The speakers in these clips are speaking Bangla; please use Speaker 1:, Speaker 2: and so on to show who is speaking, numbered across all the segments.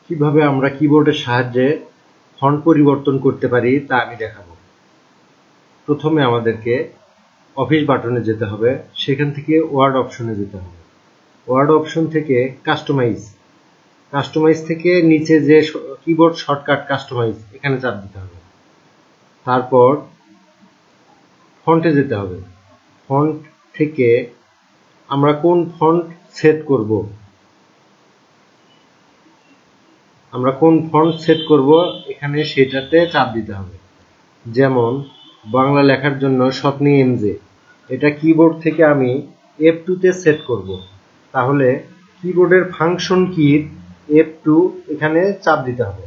Speaker 1: কিভাবে আমরা কিবোর্ডের সাহায্যে ফন্ট পরিবর্তন করতে পারি তা আমি দেখাবো। প্রথমে আমাদেরকে অফিস বাটনে যেতে হবে, সেখান থেকে ওয়ার্ড অপশনে যেতে হবে। ওয়ার্ড অপশন থেকে কাস্টমাইজ থেকে নিচে যে কিবোর্ড শর্টকাট কাস্টমাইজ, এখানে চাপ দিতে হবে। তারপর ফন্টে যেতে হবে। ফন্ট থেকে আমরা কোন ফন্ট সেট করব এখানে সেটাতে চাপ দিতে হবে। যেমন বাংলা লেখার জন্য স্বপ্নি এমজে, এটা কিবোর্ড থেকে আমি F2 তে সেট করব। তাহলে কিবোর্ডের ফাংশন কির F2 এখানে চাপ দিতে হবে,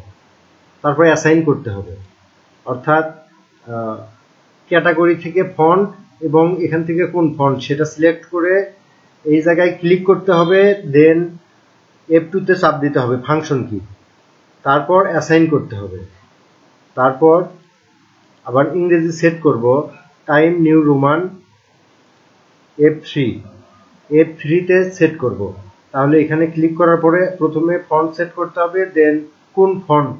Speaker 1: তারপরে অ্যাসাইন করতে হবে। অর্থাৎ ক্যাটাগরি থেকে ফন্ট এবং এখান থেকে কোন ফন্ট সেটা সিলেক্ট করে এই জায়গায় ক্লিক করতে হবে, দেন F2 তে চাপ দিতে হবে ফাংশন কি, তারপর অ্যাসাইন করতে হবে। তারপর আবার ইংরেজি সেট করব, টাইম নিউ রোমান F3 তে সেট করব। তাহলে এখানে ক্লিক করার পরে প্রথমে ফন্ট সেট করতে হবে, দেন কোন ফন্ট,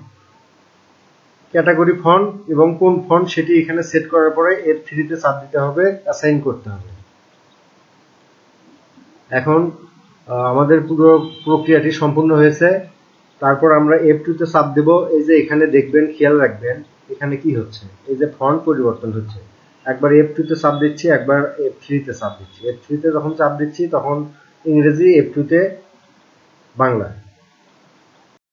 Speaker 1: ক্যাটাগরি ফন্ট এবং কোন ফন্ট সেটি এখানে সেট করার পরে F3 তে চাপ দিতে হবে, অ্যাসাইন করতে হবে। এখন আমাদের পুরো প্রক্রিয়াটি সম্পূর্ণ হয়েছে। তারপর আমরা F2 তে চাপ দেব। এই যে এখানে দেখবেন, খেয়াল রাখবেন এখানে কি হচ্ছে, এই যে ফন্ট পরিবর্তন হচ্ছে। একবার F2 তে চাপ দিচ্ছি, একবার F3 তে চাপ দিচ্ছি। F3 তে যখন চাপ দিচ্ছি তখন ইংরেজি, F2 তে বাংলা।